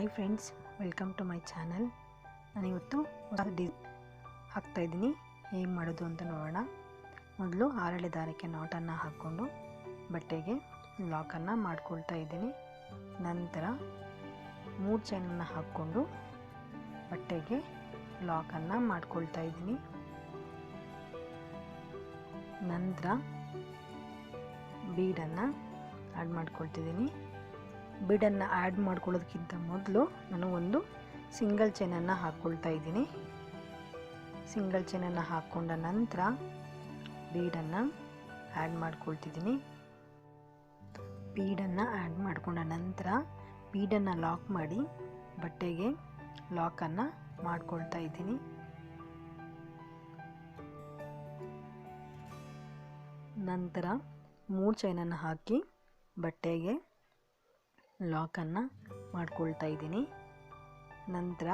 Hi friends, welcome to my channel. ನಾನಿವತ್ತು ಹಾಕ್ತಾಯಿದ್ದೀನಿ. ಹೇಗೆ ಮಾಡೋದು ಅಂತ ನೋಡೋಣ. ಮೊದಲು 6 ಎಳೆ ದಾರಕ್ಕೆ ನಾಟನ್ನು ಹಾಕ್ಕೊಂಡು ಬಟ್ಟೆಗೆ ಲಾಕನ್ನು ಮಾಡ್ಕೊಳ್ತಾ ಇದ್ದೀನಿ. ನಂತರ 3 ಚೈನನ್ನು ಹಾಕ್ಕೊಂಡು ಬಟ್ಟೆಗೆ ಲಾಕನ್ನು ಮಾಡ್ಕೊಳ್ತಾ ಇದ್ದೀನಿ. ನಂತರ ಬೀಡನ್ನು ಆ್ಯಡ್ ಮಾಡ್ಕೊಳ್ತಿದ್ದೀನಿ. ಬೀಡನ್ನು ಆ್ಯಡ್ ಮಾಡ್ಕೊಳ್ಳೋದಕ್ಕಿಂತ ಮೊದಲು ನಾನು ಒಂದು ಸಿಂಗಲ್ ಚೈನನ್ನು ಹಾಕ್ಕೊಳ್ತಾ ಇದ್ದೀನಿ. ಸಿಂಗಲ್ ಚೈನನ್ನು ಹಾಕ್ಕೊಂಡ ನಂತರ ಬೀಡನ್ನು ಆ್ಯಡ್ ಮಾಡ್ಕೊಳ್ತಿದ್ದೀನಿ. ಬೀಡನ್ನು ಆ್ಯಡ್ ಮಾಡ್ಕೊಂಡ ನಂತರ ಬೀಡನ್ನು ಲಾಕ್ ಮಾಡಿ ಬಟ್ಟೆಗೆ ಲಾಕನ್ನು ಮಾಡ್ಕೊಳ್ತಾ ಇದ್ದೀನಿ. ನಂತರ 3 ಚೈನನ್ನು ಹಾಕಿ ಬಟ್ಟೆಗೆ ಲಾಕನ್ನು ಮಾಡ್ಕೊಳ್ತಾ ಇದ್ದೀನಿ. ನಂತರ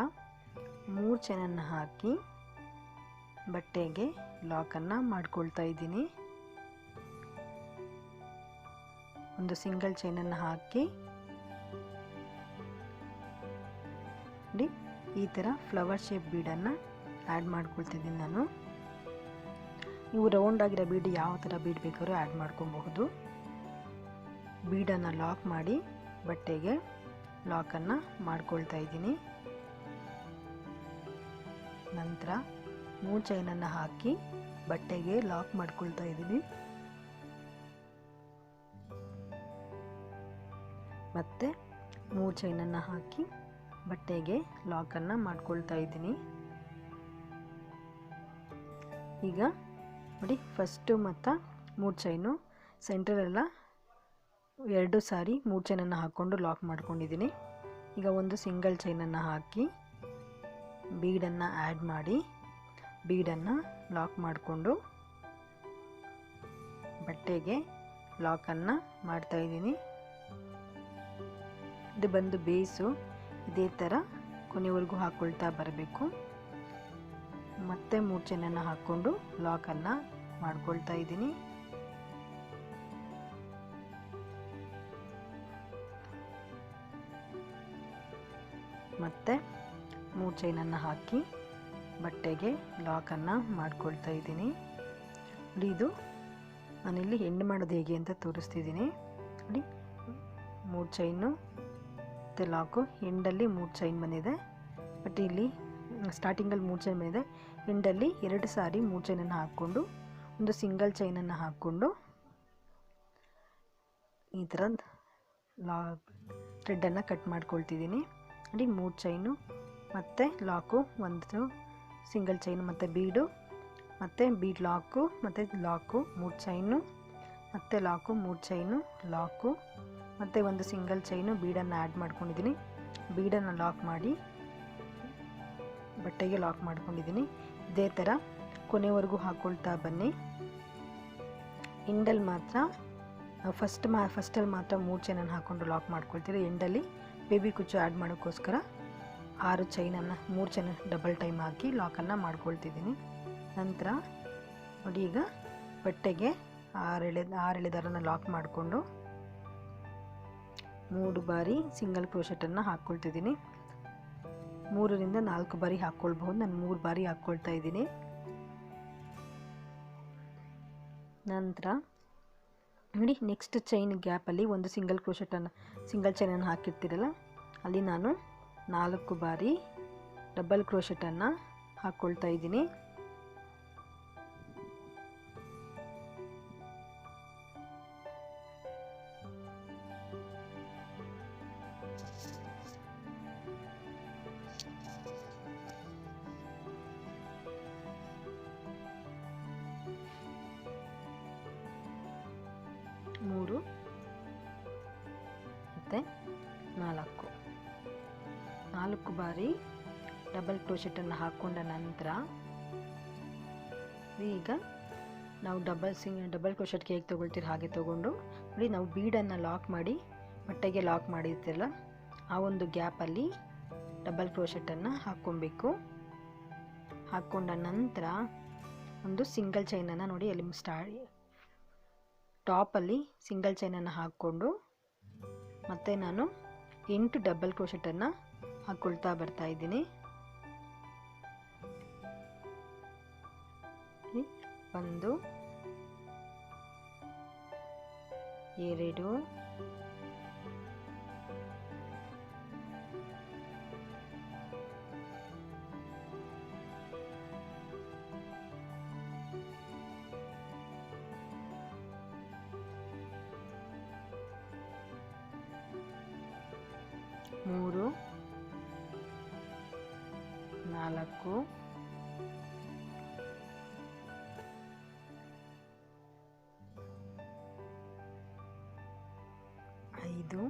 3 ಚೈನನ್ನು ಹಾಕಿ ಬಟ್ಟೆಗೆ ಲಾಕನ್ನು ಮಾಡ್ಕೊಳ್ತಾ ಇದ್ದೀನಿ. ಒಂದು ಸಿಂಗಲ್ ಚೈನನ್ನು ಹಾಕಿ ನೋಡಿ, ಈ ಥರ ಫ್ಲವರ್ ಶೇಪ್ ಬೀಡನ್ನು ಆ್ಯಡ್ ಮಾಡ್ಕೊಳ್ತಿದ್ದೀನಿ ನಾನು. ನೀವು ರೌಂಡ್ ಆಗಿರೋ ಬೀಡ್ ಯಾವ ಥರ ಬೀಡ್ ಬೇಕಾದ್ರೂ ಆ್ಯಡ್ ಮಾಡ್ಕೊಬಹುದು. ಬೀಡನ್ನು ಲಾಕ್ ಮಾಡಿ ಬಟ್ಟೆಗೆ ಲಾಕನ್ನು ಮಾಡ್ಕೊಳ್ತಾ ಇದ್ದೀನಿ. ನಂತರ 3 ಚೈನನ್ನು ಹಾಕಿ ಬಟ್ಟೆಗೆ ಲಾಕ್ ಮಾಡ್ಕೊಳ್ತಾ ಇದ್ದೀನಿ. ಮತ್ತೆ 3 ಚೈನನ್ನು ಹಾಕಿ ಬಟ್ಟೆಗೆ ಲಾಕನ್ನು ಮಾಡ್ಕೊಳ್ತಾ ಇದ್ದೀನಿ. ಈಗ ನೋಡಿ, ಫಸ್ಟು ಮತ್ತು 3 ಚೈನು ಸೆಂಟ್ರಲೆಲ್ಲ 2 ಸಾರಿ 3 ಚೈನನ್ನು ಹಾಕ್ಕೊಂಡು ಲಾಕ್ ಮಾಡ್ಕೊಂಡಿದ್ದೀನಿ. ಈಗ ಒಂದು ಸಿಂಗಲ್ ಚೈನನ್ನು ಹಾಕಿ ಬೀಡನ್ನು ಆ್ಯಡ್ ಮಾಡಿ ಬೀಡನ್ನು ಲಾಕ್ ಮಾಡಿಕೊಂಡು ಬಟ್ಟೆಗೆ ಲಾಕನ್ನು ಮಾಡ್ತಾಯಿದ್ದೀನಿ. ಇದು ಬಂದು ಬೇಸು. ಇದೇ ಥರ ಕೊನೆವರೆಗೂ ಹಾಕ್ಕೊಳ್ತಾ ಬರಬೇಕು. ಮತ್ತೆ 3 ಚೈನನ್ನು ಹಾಕ್ಕೊಂಡು ಲಾಕನ್ನು ಮಾಡ್ಕೊಳ್ತಾ ಇದ್ದೀನಿ. ಮತ್ತೆ 3 ಚೈನನ್ನು ಹಾಕಿ ಬಟ್ಟೆಗೆ ಲಾಕನ್ನು ಮಾಡ್ಕೊಳ್ತಾ ಇದ್ದೀನಿ. ನೋಡಿ, ಇದು ನಾನಿಲ್ಲಿ ಎಂಡ್ ಮಾಡೋದು ಹೇಗೆ ಅಂತ ತೋರಿಸ್ತಿದ್ದೀನಿ. ನೋಡಿ, 3 ಚೈನು ಮತ್ತು ಲಾಕು. ಎಂಡಲ್ಲಿ 3 ಚೈನ್ ಬಂದಿದೆ, ಬಟ್ ಇಲ್ಲಿ ಸ್ಟಾರ್ಟಿಂಗಲ್ಲಿ 3 ಚೈನ್ ಬಂದಿದೆ. ಎಂಡಲ್ಲಿ 2 ಸಾರಿ 3 ಚೈನನ್ನು ಹಾಕ್ಕೊಂಡು ಒಂದು ಸಿಂಗಲ್ ಚೈನನ್ನು ಹಾಕ್ಕೊಂಡು ಈ ಥರ ಥ್ರೆಡ್ಡನ್ನು ಕಟ್ ಮಾಡ್ಕೊಳ್ತಿದ್ದೀನಿ. ನೋಡಿ, 3 ಚೈನು ಮತ್ತು ಲಾಕು, ಒಂದು ಸಿಂಗಲ್ ಚೈನು ಮತ್ತು ಬೀಡು, ಮತ್ತು ಬೀಡ್ ಲಾಕು ಮತ್ತು ಲಾಕು, 3 ಚೈನು ಮತ್ತು ಲಾಕು, 3 ಚೈನು ಲಾಕು ಮತ್ತು ಒಂದು ಸಿಂಗಲ್ ಚೈನು ಬೀಡನ್ನು ಆ್ಯಡ್ ಮಾಡ್ಕೊಂಡಿದ್ದೀನಿ. ಬೀಡನ್ನು ಲಾಕ್ ಮಾಡಿ ಬಟ್ಟೆಗೆ ಲಾಕ್ ಮಾಡ್ಕೊಂಡಿದ್ದೀನಿ. ಇದೇ ಥರ ಕೊನೆವರೆಗೂ ಹಾಕ್ಕೊಳ್ತಾ ಬನ್ನಿ. ಎಂಡಲ್ಲಿ ಮಾತ್ರ ಫಸ್ಟಲ್ಲಿ ಮಾತ್ರ 3 ಚೈನನ್ನು ಹಾಕ್ಕೊಂಡು ಲಾಕ್ ಮಾಡ್ಕೊಳ್ತೀರಿ. ಎಂಡಲ್ಲಿ ಬೇಬಿ ಕುಚ್ಚು ಆ್ಯಡ್ ಮಾಡೋಕ್ಕೋಸ್ಕರ 6 ಚೈನನ್ನು 3 ಚೈನ್ ಡಬಲ್ ಟೈಮ್ ಹಾಕಿ ಲಾಕನ್ನು ಮಾಡ್ಕೊಳ್ತಿದ್ದೀನಿ. ನಂತರ ನೋಡಿ, ಈಗ ಬಟ್ಟೆಗೆ 6 ಎಳೆ ದಾರನ ಲಾಕ್ ಮಾಡಿಕೊಂಡು 3 ಬಾರಿ ಸಿಂಗಲ್ ಕ್ರೋಶೆಟನ್ನು ಹಾಕ್ಕೊಳ್ತಿದ್ದೀನಿ. 3 ರಿಂದ 4 ಬಾರಿ ಹಾಕ್ಕೊಳ್ಬಹುದು. ನಾನು 3 ಬಾರಿ ಹಾಕ್ಕೊಳ್ತಾ ಇದ್ದೀನಿ. ನಂತರ ನೋಡಿ, ನೆಕ್ಸ್ಟ್ ಚೈನ್ ಗ್ಯಾಪಲ್ಲಿ ಒಂದು ಸಿಂಗಲ್ ಚೈನನ್ನು ಹಾಕಿರ್ತೀರಲ್ಲ, ಅಲ್ಲಿ ನಾನು 4 ಬಾರಿ ಡಬಲ್ ಕ್ರೋಶೆಟನ್ನು ಹಾಕ್ಕೊಳ್ತಾ ಇದ್ದೀನಿ. ಮೂರು ಮತ್ತು 4 ಬಾರಿ ಡಬಲ್ ಕ್ರೋಶೆಟನ್ನು ಹಾಕ್ಕೊಂಡ ನಂತರ ಈಗ ನಾವು ಡಬಲ್ ಕ್ರೋಶೆಟ್ಗೆ ಹೇಗೆ ತೊಗೊಳ್ತೀರಿ ಹಾಗೆ ತೊಗೊಂಡು ನೋಡಿ, ನಾವು ಬೀಡನ್ನು ಲಾಕ್ ಮಾಡಿ ಬಟ್ಟೆಗೆ ಲಾಕ್ ಮಾಡಿರ್ತೀರಲ್ಲ, ಆ ಒಂದು ಗ್ಯಾಪಲ್ಲಿ ಡಬಲ್ ಕ್ರೋಶೆಟನ್ನು ಹಾಕ್ಕೊಬೇಕು. ಹಾಕ್ಕೊಂಡ ನಂತರ ಒಂದು ಸಿಂಗಲ್ ಚೈನನ್ನು ನೋಡಿ, ಅಲ್ಲಿ ಟಾಪಲ್ಲಿ ಸಿಂಗಲ್ ಚೈನನ್ನು ಹಾಕ್ಕೊಂಡು ಮತ್ತೆ ನಾನು 8 ಡಬಲ್ ಕ್ರೋಶೆಟನ್ನು ಹಾಕ್ಕೊಳ್ತಾ ಬರ್ತಾ ಇದ್ದೀನಿ. 1 2 3 4 5 6 7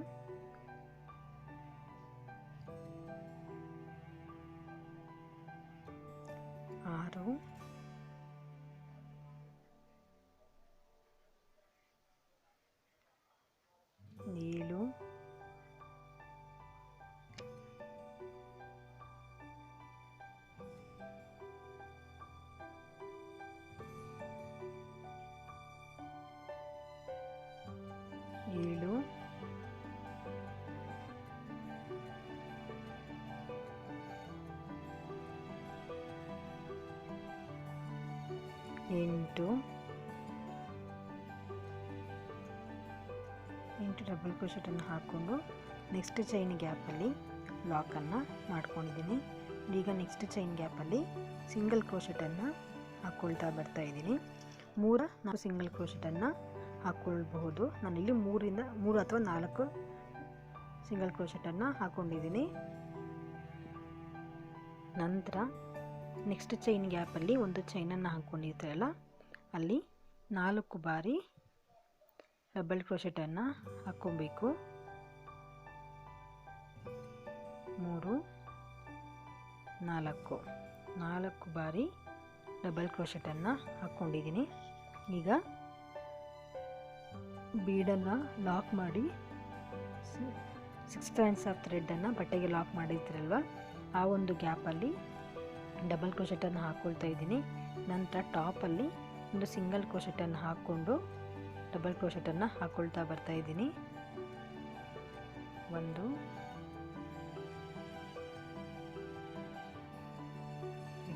7 8 ಡಬಲ್ ಕ್ರೋಶೆಟನ್ನು ಹಾಕ್ಕೊಂಡು ನೆಕ್ಸ್ಟ್ ಚೈನ್ ಗ್ಯಾಪಲ್ಲಿ ಲಾಕನ್ನು ಮಾಡ್ಕೊಂಡಿದ್ದೀನಿ. ಈಗ ನೆಕ್ಸ್ಟ್ ಚೈನ್ ಗ್ಯಾಪಲ್ಲಿ ಸಿಂಗಲ್ ಕ್ರೋಶೆಟನ್ನು ಹಾಕ್ಕೊಳ್ತಾ ಬರ್ತಾ ಇದ್ದೀನಿ. 3 ಸಿಂಗಲ್ ಕ್ರೋಶೆಟನ್ನು ಹಾಕ್ಕೊಳ್ಬಹುದು. ನಾನಿಲ್ಲಿ 3 ಅಥವಾ 4 ಸಿಂಗಲ್ ಕ್ರೋಶೆಟನ್ನು ಹಾಕ್ಕೊಂಡಿದ್ದೀನಿ. ನಂತರ ನೆಕ್ಸ್ಟ್ ಚೈನ್ ಗ್ಯಾಪಲ್ಲಿ ಒಂದು ಚೈನನ್ನು ಹಾಕ್ಕೊಂಡಿರ್ತಾರಲ್ಲ ಅಲ್ಲಿ 4 ಬಾರಿ ಡಬಲ್ ಕ್ರೋಶೆಟನ್ನು ಹಾಕ್ಕೊಬೇಕು. 3 4 ಬಾರಿ ಡಬಲ್ ಕ್ರೋಶೆಟನ್ನು ಹಾಕ್ಕೊಂಡಿದ್ದೀನಿ. ಈಗ ಬೀಡನ್ನು ಲಾಕ್ ಮಾಡಿ 6 strands ಆಫ್ ಥ್ರೆಡನ್ನು ಬಟ್ಟೆಗೆ ಲಾಕ್ ಮಾಡಿರ್ತೀರಲ್ವ ಆ ಒಂದು ಗ್ಯಾಪಲ್ಲಿ ಡಬಲ್ ಕ್ರೋಶೆಟನ್ನು ಹಾಕ್ಕೊಳ್ತಾ ಇದ್ದೀನಿ. ನಂತರ ಟಾಪಲ್ಲಿ ಒಂದು ಸಿಂಗಲ್ ಕ್ರೋಶೆಟನ್ನು ಹಾಕ್ಕೊಂಡು ಡಬಲ್ ಕ್ರೋಶೆಟನ್ನು ಹಾಕ್ಕೊಳ್ತಾ ಬರ್ತಾ ಇದ್ದೀನಿ. 1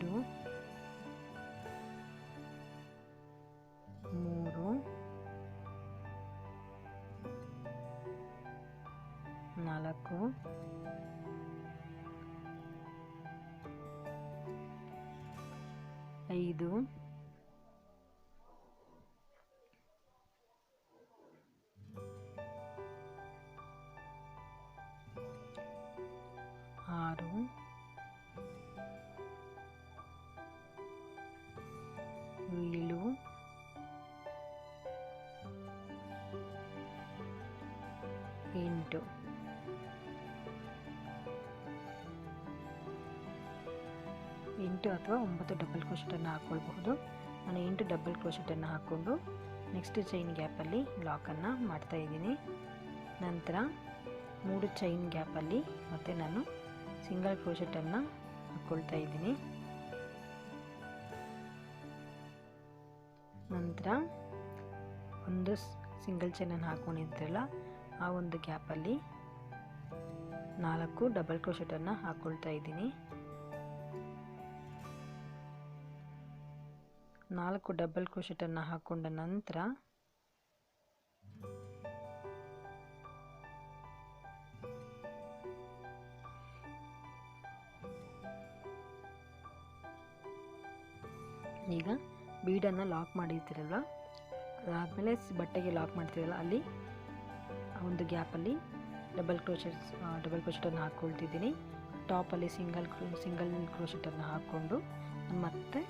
2 3 4 5 6 7 8 ಅಥವಾ 9 ಡಬಲ್ ಕ್ರೋಶೆಟನ್ನು ಹಾಕ್ಕೊಳ್ಬಹುದು. ನಾನು 8 ಡಬಲ್ ಕ್ರೋಶೆಟನ್ನು ಹಾಕ್ಕೊಂಡು ನೆಕ್ಸ್ಟ್ ಚೈನ್ ಗ್ಯಾಪಲ್ಲಿ ಲಾಕನ್ನು ಮಾಡ್ತಾ ಇದ್ದೀನಿ. ನಂತರ 3 ಚೈನ್ ಗ್ಯಾಪಲ್ಲಿ ಮತ್ತೆ ನಾನು ಸಿಂಗಲ್ ಕ್ರೋಶೆಟನ್ನು ಹಾಕ್ಕೊಳ್ತಾ ಇದ್ದೀನಿ. ನಂತರ ಒಂದು ಸಿಂಗಲ್ ಚೈನನ್ನು ಹಾಕ್ಕೊಂಡಿರ್ತೀರಲ್ಲ ಆ ಒಂದು ಗ್ಯಾಪಲ್ಲಿ 4 ಡಬಲ್ ಕ್ರೋಶೆಟನ್ನು ಹಾಕ್ಕೊಳ್ತಾ ಇದ್ದೀನಿ. 4 ಡಬಲ್ ಕ್ರೋಶೆಟನ್ನು ಹಾಕ್ಕೊಂಡ ನಂತರ ಈಗ ಬೀಡನ್ನು ಲಾಕ್ ಮಾಡಿರ್ತೀರಲ್ವ ಅದಾದಮೇಲೆ ಬಟ್ಟೆಗೆ ಲಾಕ್ ಮಾಡ್ತೀರಲ್ಲ ಅಲ್ಲಿ ಒಂದು ಗ್ಯಾಪಲ್ಲಿ ಡಬಲ್ ಕ್ರೋಶೆಟನ್ನು ಹಾಕ್ಕೊಳ್ತಿದ್ದೀನಿ. ಟಾಪಲ್ಲಿ ಸಿಂಗಲ್ ಕ್ರೋಶೆಟನ್ನು ಹಾಕ್ಕೊಂಡು ಮತ್ತೆ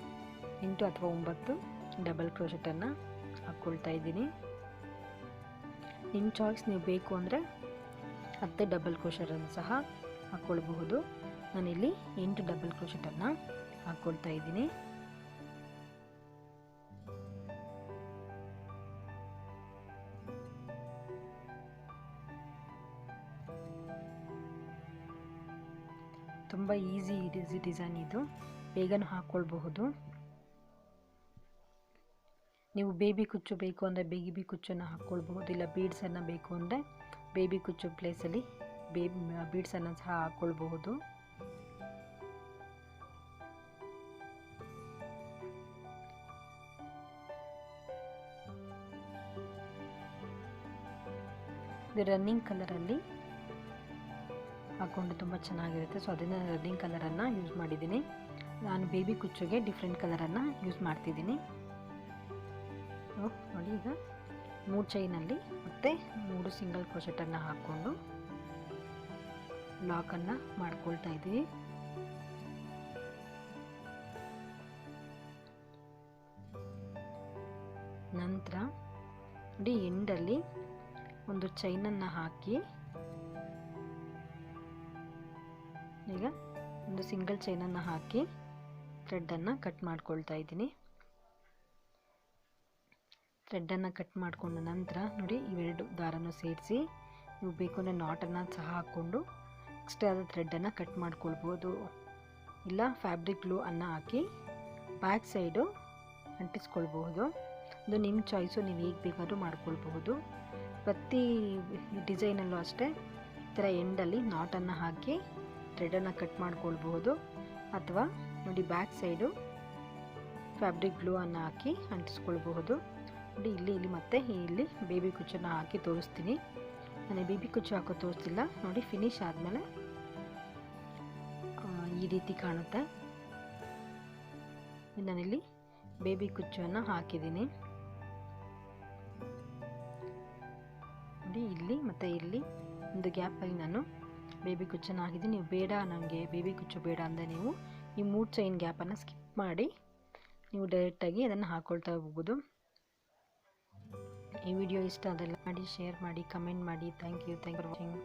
8 ಅಥವಾ 9 ಡಬಲ್ ಕ್ರೋಶೆಟನ್ನು ಹಾಕ್ಕೊಳ್ತಾ ಇದ್ದೀನಿ. ನಿಮ್ಮ ಚಾಯ್ಸ್, ನೀವು ಬೇಕು ಅಂದರೆ 10 ಡಬಲ್ ಕ್ರೋಶೆಟನ್ನು ಸಹ ಹಾಕ್ಕೊಳ್ಬಹುದು. ನಾನಿಲ್ಲಿ 8 ಡಬಲ್ ಕ್ರೋಶೆಟನ್ನು ಹಾಕ್ಕೊಳ್ತಾ ಇದ್ದೀನಿ. ತುಂಬ ಈಸಿ ಡಿಸೈನ್ ಇದು, ಬೇಗನೆ ಹಾಕ್ಕೊಳ್ಬಹುದು. ನೀವು ಬೇಬಿ ಕುಚ್ಚು ಬೇಕು ಅಂದರೆ ಬೇಬಿ ಕುಚ್ಚನ್ನು ಹಾಕ್ಕೊಳ್ಬಹುದು, ಇಲ್ಲ ಬೀಡ್ಸನ್ನು ಬೇಕು ಅಂದರೆ ಬೇಬಿ ಕುಚ್ಚು ಪ್ಲೇಸಲ್ಲಿ ಬೀಡ್ಸನ್ನು ಸಹ ಹಾಕ್ಕೊಳ್ಬಹುದು. ಇದು ರನ್ನಿಂಗ್ ಕಲರಲ್ಲಿ ಹಾಕ್ಕೊಂಡು ತುಂಬ ಚೆನ್ನಾಗಿರುತ್ತೆ. ಸೊ ಅದನ್ನು ರನ್ನಿಂಗ್ ಕಲರನ್ನು ಯೂಸ್ ಮಾಡಿದ್ದೀನಿ. ನಾನು ಬೇಬಿ ಕುಚ್ಚುಗೆ ಡಿಫ್ರೆಂಟ್ ಕಲರನ್ನು ಯೂಸ್ ಮಾಡ್ತಿದ್ದೀನಿ. ನೋಡಿ, ಈಗ 3 ಚೈನಲ್ಲಿ ಮತ್ತು 3 ಸಿಂಗಲ್ ಕ್ರೋಶೆಟನ್ನು ಹಾಕ್ಕೊಂಡು ಲಾಕನ್ನು ಮಾಡ್ಕೊಳ್ತಾ ಇದ್ದೀವಿ. ನಂತರ ನೋಡಿ, ಎಂಡಲ್ಲಿ ಒಂದು ಚೈನನ್ನು ಹಾಕಿ ಈಗ ಒಂದು ಸಿಂಗಲ್ ಚೈನನ್ನು ಹಾಕಿ ಥ್ರೆಡ್ಡನ್ನು ಕಟ್ ಮಾಡ್ಕೊಳ್ತಾ ಇದ್ದೀನಿ. ಥ್ರೆಡ್ಡನ್ನು ಕಟ್ ಮಾಡಿಕೊಂಡ ನಂತರ ನೋಡಿ, ಇವೆರಡು ದಾರನೂ ಸೇರಿಸಿ ನೀವು ಬೇಕು ಅಂದರೆ ನಾಟನ್ನು ಸಹ ಹಾಕ್ಕೊಂಡು ಎಕ್ಸ್ಟ್ರಾ ಆದ ಥ್ರೆಡ್ಡನ್ನು ಕಟ್ ಮಾಡ್ಕೊಳ್ಬೋದು. ಇಲ್ಲ ಫ್ಯಾಬ್ರಿಕ್ ಗ್ಲೂ ಅನ್ನು ಹಾಕಿ ಬ್ಯಾಕ್ ಸೈಡು ಅಂಟಿಸ್ಕೊಳ್ಬಹುದು. ಅದು ನಿಮ್ಮ ಚಾಯ್ಸು, ನೀವು ಹೇಗೆ ಬೇಕಾದರೂ ಮಾಡ್ಕೊಳ್ಬಹುದು. ಪ್ರತಿ ಡಿಸೈನಲ್ಲೂ ಅಷ್ಟೇ ಈ ಥರ ಎಂಡಲ್ಲಿ ನಾಟನ್ನು ಹಾಕಿ ಥ್ರೆಡನ್ನು ಕಟ್ ಮಾಡ್ಕೊಳ್ಬಹುದು. ಅಥವಾ ನೋಡಿ, ಬ್ಯಾಕ್ ಸೈಡು ಫ್ಯಾಬ್ರಿಕ್ ಗ್ಲೂ ಅನ್ನು ಹಾಕಿ ಅಂಟಿಸ್ಕೊಳ್ಬಹುದು. ನೋಡಿ, ಇಲ್ಲಿ ಮತ್ತು ಇಲ್ಲಿ ಬೇಬಿ ಕುಚ್ಚನ್ನು ಹಾಕಿ ತೋರಿಸ್ತೀನಿ. ನಾನು ಬೇಬಿ ಕುಚ್ಚು ಹಾಕೋ ತೋರಿಸ್ತಿಲ್ಲ. ನೋಡಿ, ಫಿನಿಶ್ ಆದಮೇಲೆ ಈ ರೀತಿ ಕಾಣುತ್ತೆ. ನಾನಿಲ್ಲಿ ಬೇಬಿ ಕುಚ್ಚನ್ನು ಹಾಕಿದ್ದೀನಿ. ನೋಡಿ, ಇಲ್ಲಿ ಮತ್ತು ಇಲ್ಲಿ ಒಂದು ಗ್ಯಾಪಲ್ಲಿ ನಾನು ಬೇಬಿ ಕುಚ್ಚನ್ನು ಹಾಕಿದ್ದೀನಿ. ನೀವು ಬೇಡ, ನನಗೆ ಬೇಬಿ ಕುಚ್ಚು ಬೇಡ ಅಂದರೆ ನೀವು ಈ 3 ಚೈನ್ ಗ್ಯಾಪನ್ನು ಸ್ಕಿಪ್ ಮಾಡಿ ನೀವು ಡೈರೆಕ್ಟಾಗಿ ಅದನ್ನು ಹಾಕ್ಕೊಳ್ತಾ ಹೋಗ್ಬೋದು. ಈ ವಿಡಿಯೋ ಇಷ್ಟ ಆದಲ್ಲಿ ಮಾಡಿ, ಶೇರ್ ಮಾಡಿ, ಕಮೆಂಟ್ ಮಾಡಿ. Thank you for watching.